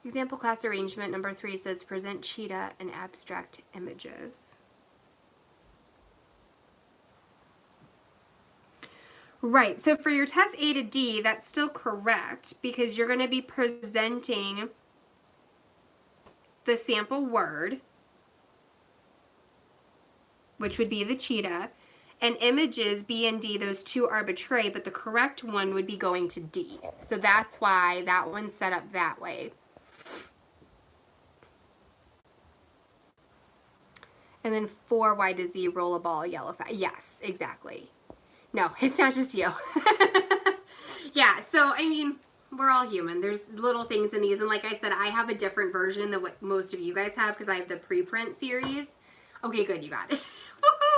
Speaker 1: Example class arrangement number 3 says present cheetah and abstract images. Right, so for your test A to D, that's still correct because you're going to be presenting the sample word, which would be the cheetah, and images, B and D, those two arbitrary, but the correct one would be going to D. So that's why that one's set up that way. And then 4, Y to Z, roll a ball, yellow. Yes, exactly. No, it's not just you. Yeah, so I mean, we're all human. There's little things in these, and like I said, I have a different version than what most of you guys have because I have the preprint series. Okay, good, you got it.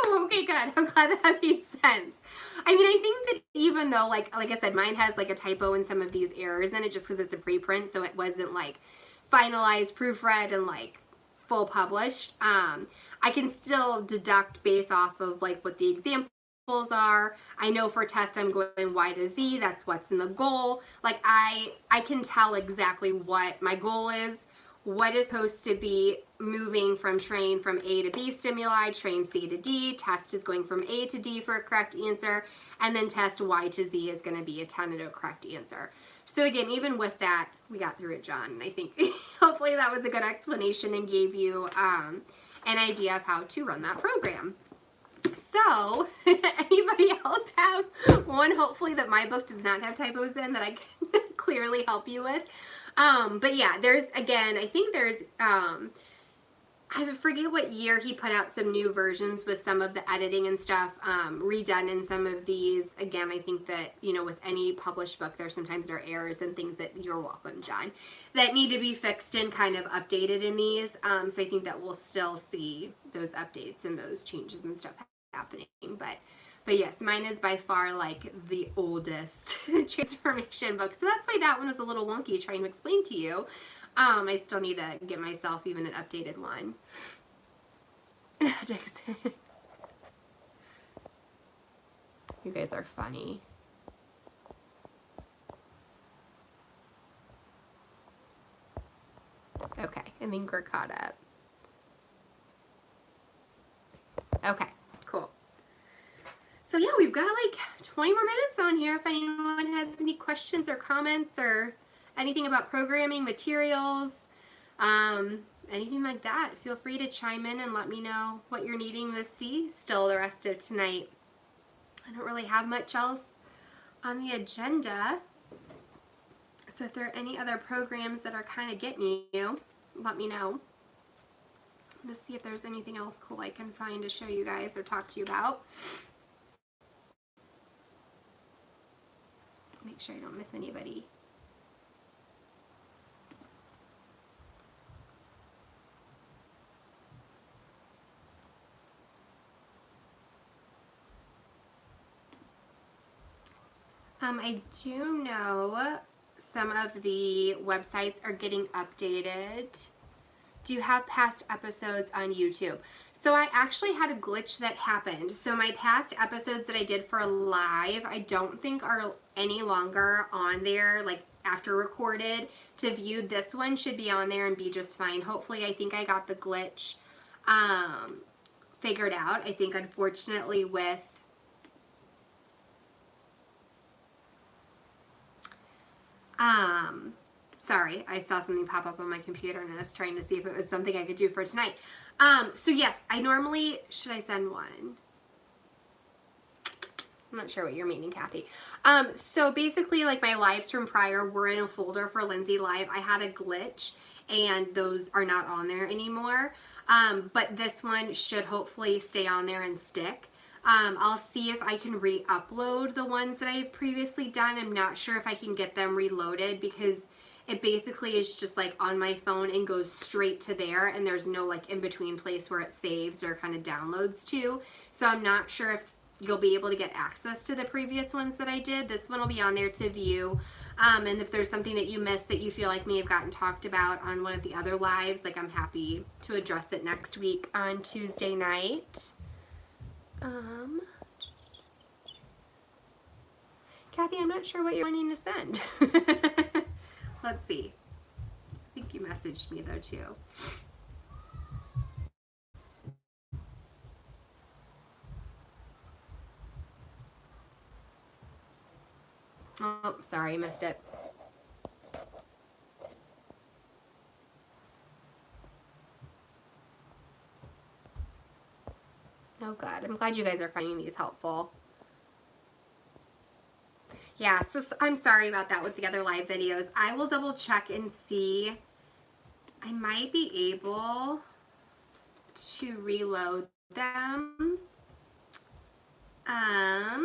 Speaker 1: Okay, good. I'm glad that made sense. I mean, I think that even though, like I said, mine has like a typo in some of these errors in it just because it's a preprint, so it wasn't like finalized, proofread, and like full published. I can still deduct based off of like what the examples are. I know for test I'm going Y to Z, that's what's in the goal. Like I can tell exactly what my goal is, what is supposed to be moving from train from A to B stimuli, train C to D, test is going from A to D for a correct answer, and then test Y to Z is going to be a tentative correct answer. So again, even with that, we got through it, John, and I think hopefully that was a good explanation and gave you an idea of how to run that program. So, anybody else have one, hopefully, that my book does not have typos in that I can clearly help you with? But yeah, there's, again, I think there's, I forget what year he put out some new versions with some of the editing and stuff redone in some of these. Again, I think that, you know, with any published book, sometimes there are errors and things that, you're welcome, John, that need to be fixed and kind of updated in these. So I think that we'll still see those updates and those changes and stuff happening. But yes, mine is by far like the oldest transformation book. So that's why that one was a little wonky trying to explain to you. I still need to get myself even an updated one. Dixon. You guys are funny. Okay, I think we're caught up. Okay, cool. So yeah, we've got like 20 more minutes on here if anyone has any questions or comments or anything about programming, materials, anything like that. Feel free to chime in and let me know what you're needing to see still the rest of tonight. I don't really have much else on the agenda. So if there are any other programs that are kind of getting you, let me know. Let's see if there's anything else cool I can find to show you guys or talk to you about. Make sure I don't miss anybody. I do know some of the websites are getting updated. Do you have past episodes on YouTube? So I actually had a glitch that happened. So my past episodes that I did for live, I don't think are any longer on there, like after recorded. To view, this one should be on there and be just fine. Hopefully, I think I got the glitch figured out. I think unfortunately with sorry, I saw something pop up on my computer and I was trying to see if it was something I could do for tonight. So yes, I normally, should I send one? I'm not sure what you're meaning, Kathy. So basically, like my lives from prior were in a folder for Lindsey Live. I had a glitch and those are not on there anymore. But this one should hopefully stay on there and stick. I'll see if I can re-upload the ones that I've previously done. I'm not sure if I can get them reloaded because it basically is just like on my phone and goes straight to there, and there's no like in between place where it saves or kind of downloads to. So I'm not sure if you'll be able to get access to the previous ones that I did. This one will be on there to view. And if there's something that you missed that you feel like may have gotten talked about on one of the other lives, like I'm happy to address it next week on Tuesday night. Kathy, I'm not sure what you're wanting to send. Let's see. I think you messaged me though too. Oh, sorry, I missed it. Oh, good. I'm glad you guys are finding these helpful. Yeah, so I'm sorry about that with the other live videos. I will double check and see. I might be able to reload them. Let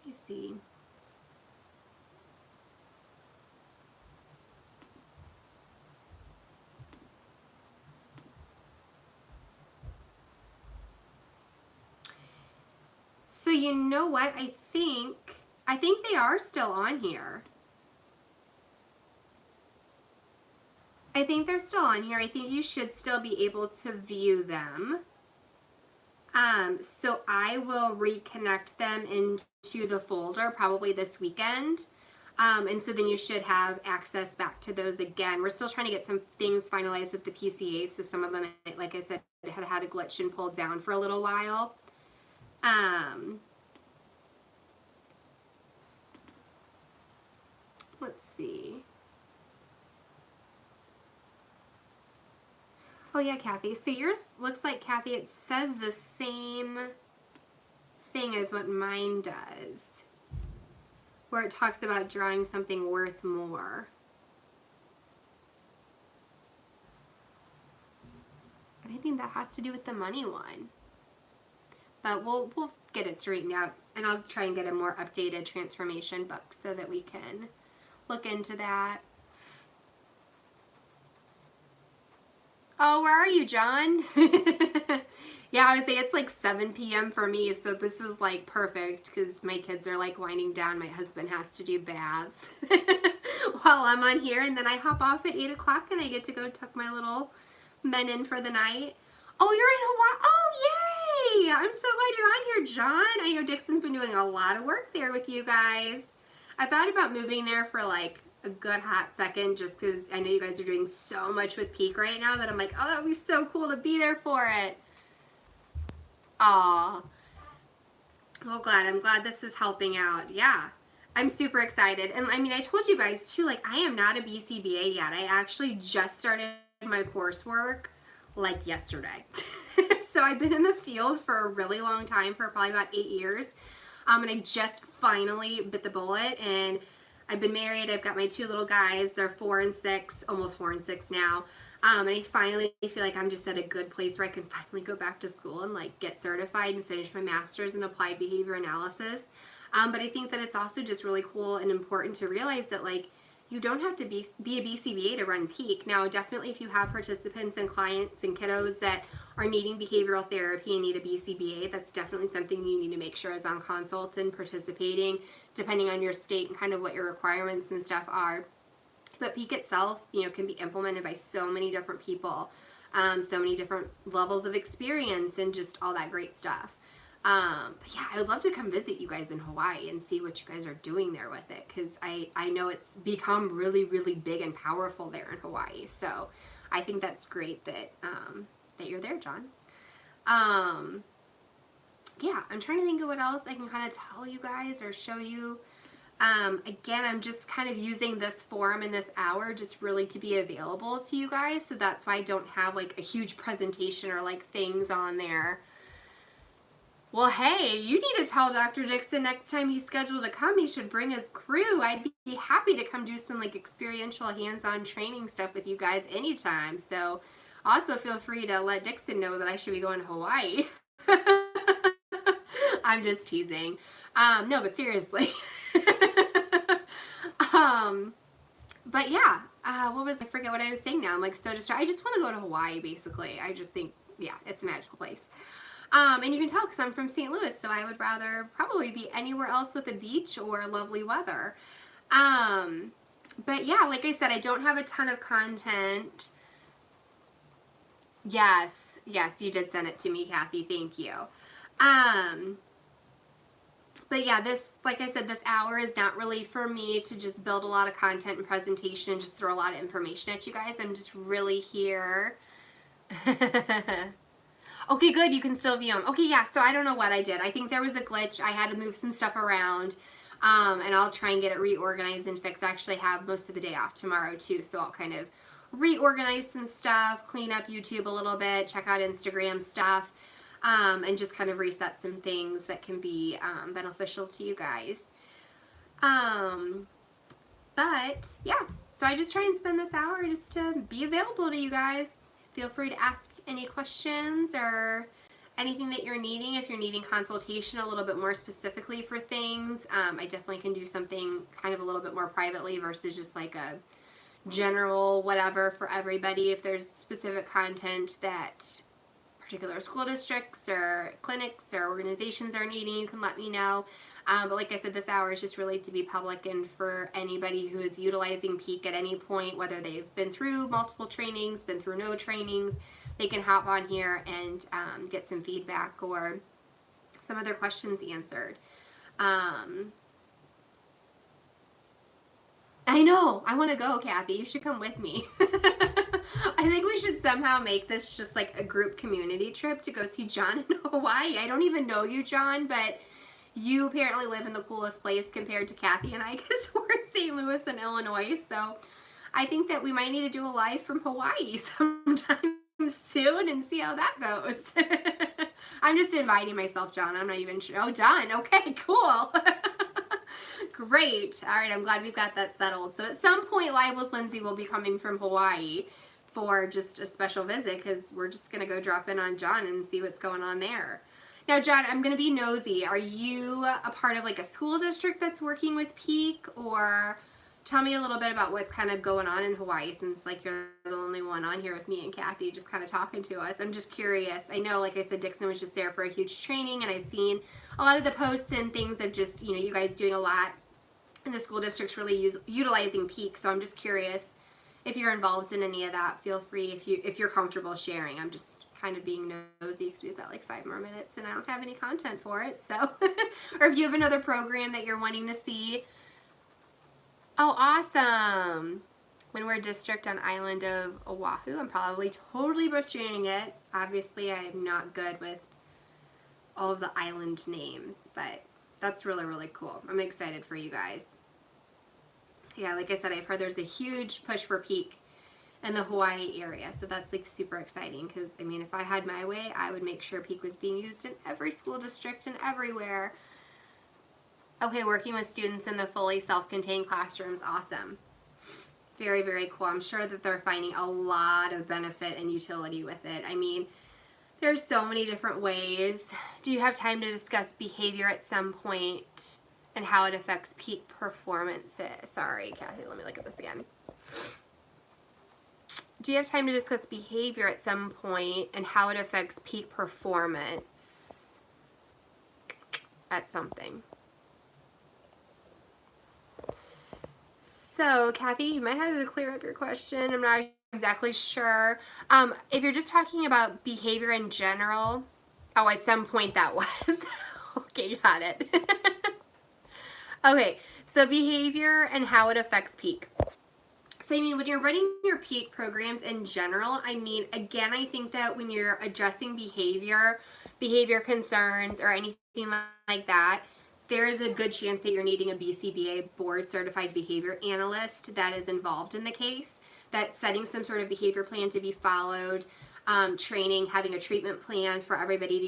Speaker 1: me see. So you know what? I think they are still on here. I think they're still on here. I think you should still be able to view them. So I will reconnect them into the folder probably this weekend. And so then you should have access back to those again. We're still trying to get some things finalized with the PCA. So some of them, like I said, had a glitch and pulled down for a little while. Let's see. Oh yeah, Kathy. So yours looks like, Kathy, it says the same thing as what mine does, where it talks about drawing something worth more. But I think that has to do with the money one. But we'll get it straightened out, and I'll try and get a more updated transformation book so that we can look into that. Oh, where are you, John? Yeah, I would say it's like 7 p.m. for me, so this is like perfect because my kids are like winding down. My husband has to do baths while I'm on here, and then I hop off at 8 o'clock and I get to go tuck my little men in for the night. Oh, you're in Hawaii. Oh, yay! I'm so glad you're on here, John. I know Dixon's been doing a lot of work there with you guys. I thought about moving there for like a good hot second just because I know you guys are doing so much with Peak right now that I'm like, oh, that would be so cool to be there for it. Aw. Well, I'm glad this is helping out. Yeah, I'm super excited. And I mean, I told you guys too, like I am not a BCBA yet. I actually just started my coursework like yesterday. So I've been in the field for a really long time, for probably about 8 years. And I just finally bit the bullet, and I've been married. I've got my 2 little guys. They're 4 and 6, almost 4 and 6 now. And I finally feel like I'm just at a good place where I can finally go back to school and like get certified and finish my master's in applied behavior analysis. But I think that it's also just really cool and important to realize that like you don't have to be a BCBA to run Peak. Now, definitely if you have participants and clients and kiddos that are needing behavioral therapy and need a BCBA, that's definitely something you need to make sure is on consult and participating, depending on your state and kind of what your requirements and stuff are. But Peak itself, you know, can be implemented by so many different people, so many different levels of experience and just all that great stuff. But yeah, I would love to come visit you guys in Hawaii and see what you guys are doing there with it, because I know it's become really, really big and powerful there in Hawaii. So I think that's great that that you're there, John. Yeah, I'm trying to think of what else I can kind of tell you guys or show you. Again, I'm just kind of using this forum in this hour just really to be available to you guys. So that's why I don't have like a huge presentation or like things on there. Well, hey, you need to tell Dr. Dixon next time he's scheduled to come, he should bring his crew. I'd be happy to come do some like experiential hands-on training stuff with you guys anytime. So also feel free to let Dixon know that I should be going to Hawaii. I'm just teasing. No, but seriously. um, but yeah, I forget what I was saying now. I'm like so distracted. I just want to go to Hawaii, basically. I just think, yeah, it's a magical place. And you can tell because I'm from St. Louis, so I would rather probably be anywhere else with a beach or lovely weather. But yeah, like I said, I don't have a ton of content. Yes, yes, you did send it to me, Kathy. Thank you. But yeah, like I said, this hour is not really for me to just build a lot of content and presentation and just throw a lot of information at you guys. I'm just really here. Okay, good. You can still view them. Okay, yeah, so I don't know what I did. I think there was a glitch. I had to move some stuff around, and I'll try and get it reorganized and fixed. I actually have most of the day off tomorrow, too, so I'll kind of reorganize some stuff, clean up YouTube a little bit, check out Instagram stuff, and just kind of reset some things that can be beneficial to you guys. But, yeah, so I just try and spend this hour just to be available to you guys. Feel free to ask any questions or anything that you're needing. If you're needing consultation a little bit more specifically for things, I definitely can do something kind of a little bit more privately versus just like a general whatever for everybody. If there's specific content that particular school districts or clinics or organizations are needing, you can let me know. But like I said, this hour is just really to be public and for anybody who is utilizing Peak at any point, whether they've been through multiple trainings, been through no trainings, they can hop on here and get some feedback or some of their questions answered. I know. I want to go, Kathy. You should come with me. I think we should somehow make this just like a group community trip to go see John in Hawaii. I don't even know you, John, but you apparently live in the coolest place compared to Kathy and I because we're in St. Louis and Illinois. So I think that we might need to do a live from Hawaii sometime soon and see how that goes. I'm just inviting myself, John. I'm not even sure. Oh, done. Okay, cool. Great. All right, I'm glad we've got that settled. So at some point, Live with Lindsey will be coming from Hawaii for just a special visit because we're just going to go drop in on John and see what's going on there. Now, John, I'm going to be nosy. Are you a part of like a school district that's working with Peak, or tell me a little bit about what's kind of going on in Hawaii since like you're the only one on here with me and Kathy just kind of talking to us. I'm just curious. I know, like I said, Dixon was just there for a huge training and I've seen a lot of the posts and things of just, you guys doing a lot and the school district's really utilizing Peak. So I'm just curious if you're involved in any of that. Feel free if you're comfortable sharing. I'm just kind of being nosy because we've got like 5 more minutes and I don't have any content for it. So, or if you have another program that you're wanting to see. Oh, awesome. When we're district on island of Oahu, I'm probably totally butchering it. Obviously, I am not good with all of the island names, but that's really, really cool. I'm excited for you guys. Yeah, like I said, I've heard there's a huge push for Peak in the Hawaii area, so that's like super exciting because, I mean, if I had my way, I would make sure Peak was being used in every school district and everywhere. Okay, working with students in the fully self-contained classrooms, awesome. Very, very cool. I'm sure that they're finding a lot of benefit and utility with it. I mean, there's so many different ways. Do you have time to discuss behavior at some point and how it affects Peak performances? Sorry, Kathy, let me look at this again. Do you have time to discuss behavior at some point and how it affects Peak performance at something? So, Kathy, you might have to clear up your question. I'm not exactly sure. If you're just talking about behavior in general, oh, at some point that was. Okay, got it. Okay, so behavior and how it affects Peak. So, I mean, when you're running your Peak programs in general, I mean, again, I think that when you're addressing behavior concerns, or anything like that, there is a good chance that you're needing a BCBA board certified behavior analyst that is involved in the case, that's setting some sort of behavior plan to be followed, training, having a treatment plan for everybody to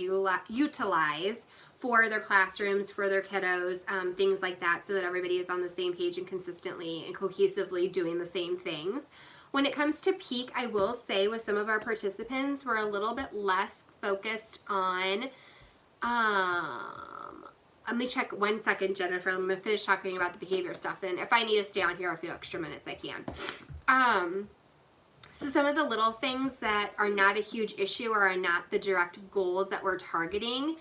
Speaker 1: utilize for their classrooms, for their kiddos, things like that, so that everybody is on the same page and consistently and cohesively doing the same things. When it comes to Peak, I will say with some of our participants, we're a little bit less focused on Let me check 1 second, Jennifer. I'm going to finish talking about the behavior stuff. And if I need to stay on here a few extra minutes, I can. So some of the little things that are not a huge issue or are not the direct goals that we're targeting,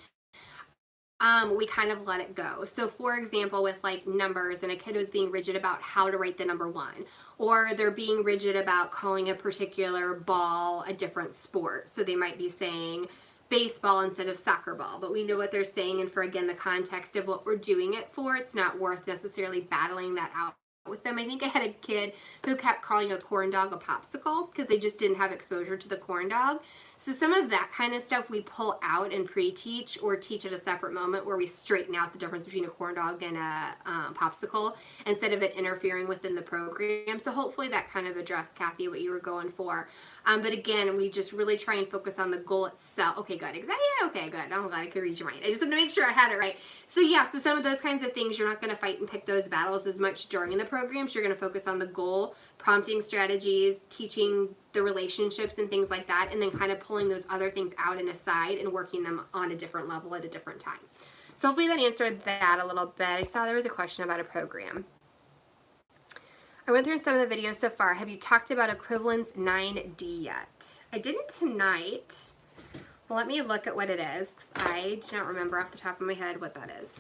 Speaker 1: we kind of let it go. So for example, with like numbers, and a kid was being rigid about how to write the number 1, or they're being rigid about calling a particular ball a different sport. So they might be saying baseball instead of soccer ball, but we know what they're saying, and for, again, the context of what we're doing it for, it's not worth necessarily battling that out with them. I think I had a kid who kept calling a corn dog a popsicle because they just didn't have exposure to the corn dog. So some of that kind of stuff we pull out and pre-teach or teach at a separate moment where we straighten out the difference between a corn dog and a popsicle instead of it interfering within the program. So hopefully that kind of addressed, Kathy, what you were going for. But again, we just really try and focus on the goal itself. Okay, good. Exactly. Yeah, okay, good. I'm glad I could read your mind. I just want to make sure I had it right. So yeah, so some of those kinds of things, you're not going to fight and pick those battles as much during the programs. You're going to focus on the goal, prompting strategies, teaching the relationships and things like that, and then kind of pulling those other things out and aside and working them on a different level at a different time. So hopefully that answered that a little bit. I saw there was a question about a program. I went through some of the videos so far. Have you talked about Equivalence 9D yet? I didn't tonight. Well, let me look at what it is, 'cause I do not remember off the top of my head what that is.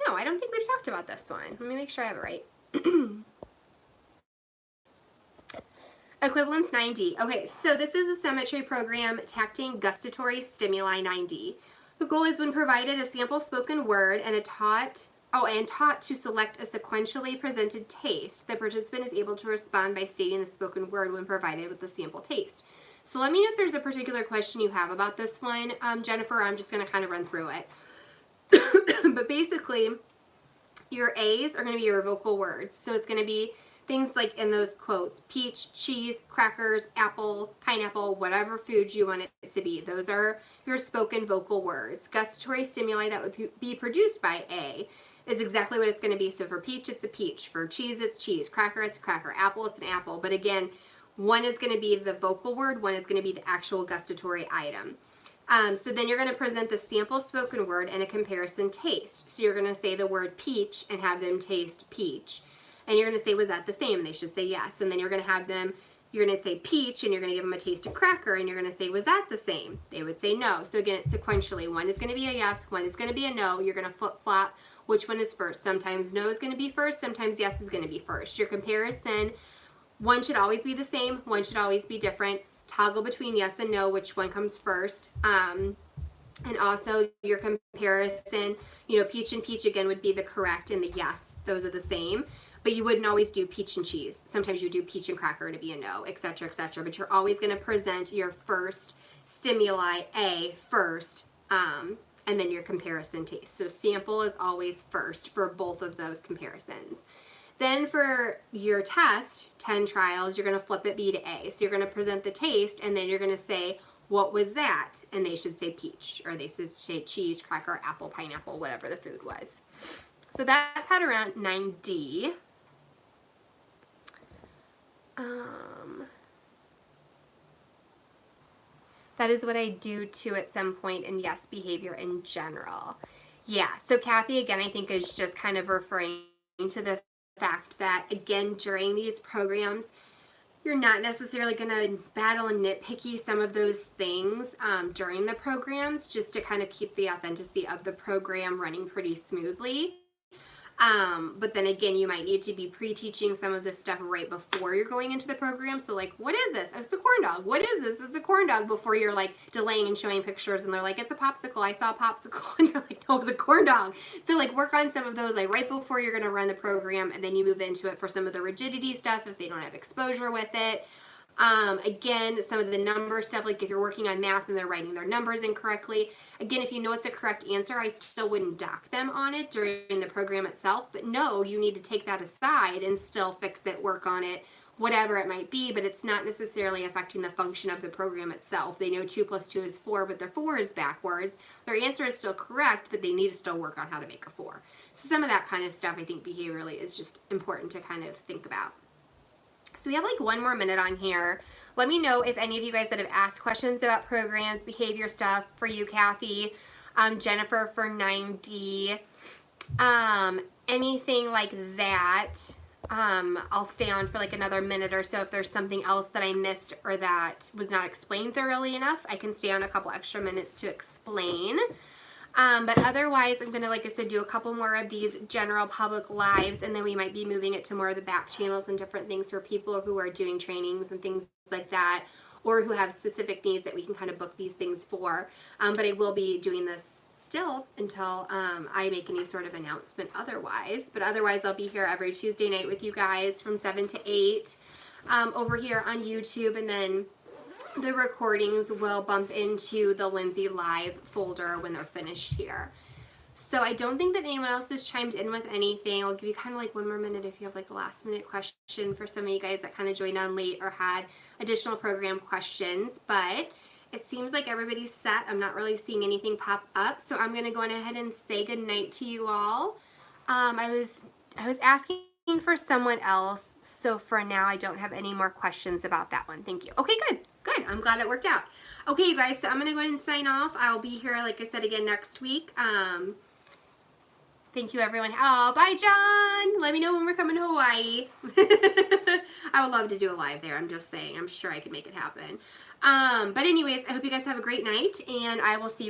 Speaker 1: No, I don't think we've talked about this one. Let me make sure I have it right. Equivalence 9D. Okay, so this is a symmetry program tacting gustatory stimuli 9D. The goal is when provided a sample spoken word and taught to select a sequentially presented taste, the participant is able to respond by stating the spoken word when provided with the sample taste. So let me know if there's a particular question you have about this one, Jennifer. I'm just going to kind of run through it. But basically, your A's are going to be your vocal words. So it's going to be things like in those quotes, peach, cheese, crackers, apple, pineapple, whatever food you want it to be. Those are your spoken vocal words. Gustatory stimuli that would be produced by A is exactly what it's going to be. So for peach, it's a peach. For cheese, it's cheese. Cracker, it's a cracker. Apple, it's an apple. But again, one is going to be the vocal word. One is going to be the actual gustatory item. So then you're going to present the sample spoken word and a comparison taste. So you're going to say the word peach and have them taste peach. And you're going to say, was that the same? And they should say yes. And then you're going to have them, you're going to say peach, and you're going to give them a taste of cracker, and you're going to say, was that the same? They would say no. So again, it's sequentially. One is going to be a yes, one is going to be a no. You're going to flip-flop which one is first. Sometimes no is going to be first, sometimes yes is going to be first. Your comparison, one should always be the same, one should always be different. Toggle between yes and no, which one comes first. And also your comparison, peach and peach again would be the correct and the yes. Those are the same. But you wouldn't always do peach and cheese. Sometimes you do peach and cracker to be a no, etc., etc. But you're always going to present your first stimuli, A, first, and then your comparison taste. So sample is always first for both of those comparisons. Then for your test, 10 trials, you're going to flip it B to A. So you're going to present the taste, and then you're going to say, what was that? And they should say peach, or they should say cheese, cracker, apple, pineapple, whatever the food was. So that's how to run 9D. That is what I do too at some point, and yes, behavior in general. Yeah, so Kathy, again, I think is just kind of referring to the fact that, again, during these programs, you're not necessarily going to battle and nitpicky some of those things during the programs, just to kind of keep the authenticity of the program running pretty smoothly. But then again, you might need to be pre-teaching some of this stuff right before you're going into the program. So like, what is this? It's a corn dog. What is this? It's a corn dog, before you're like delaying and showing pictures and they're like, it's a popsicle. I saw a popsicle. And you're like, no, it's a corn dog. So like work on some of those like right before you're going to run the program, and then you move into it for some of the rigidity stuff if they don't have exposure with it. Again, some of the number stuff, like if you're working on math and they're writing their numbers incorrectly, again, if you know it's a correct answer, I still wouldn't dock them on it during the program itself. But no, you need to take that aside and still fix it, work on it, whatever it might be, but it's not necessarily affecting the function of the program itself. They know 2 + 2 is 4, but their 4 is backwards. Their answer is still correct, but they need to still work on how to make a 4. So some of that kind of stuff, I think behaviorally is just important to kind of think about. So we have like 1 more minute on here. Let me know if any of you guys that have asked questions about programs, behavior stuff for you, Kathy, Jennifer for 9D, anything like that. I'll stay on for like another minute or so if there's something else that I missed or that was not explained thoroughly enough. I can stay on a couple extra minutes to explain. But otherwise, I'm going to, like I said, do a couple more of these general public lives, and then we might be moving it to more of the back channels and different things for people who are doing trainings and things like that, or who have specific needs that we can kind of book these things for. But I will be doing this still until I make any sort of announcement otherwise. But otherwise, I'll be here every Tuesday night with you guys from 7 to 8 over here on YouTube, and then the recordings will bump into the Lindsey Live folder when they're finished here. So I don't think that anyone else has chimed in with anything. I'll give you kind of like one more minute if you have like a last minute question for some of you guys that kind of joined on late or had additional program questions. But it seems like everybody's set. I'm not really seeing anything pop up. So I'm going to go on ahead and say goodnight to you all. I was asking for someone else, so for now I don't have any more questions about that one. Thank you. Okay, good. I'm glad it worked out. Okay, you guys, so I'm gonna go ahead and sign off. I'll be here, like I said, again next week. Thank you, everyone. Oh, bye, John. Let me know when we're coming to Hawaii. I would love to do a live there. I'm just saying. I'm sure I could make it happen. But anyways, I hope you guys have a great night, and I will see you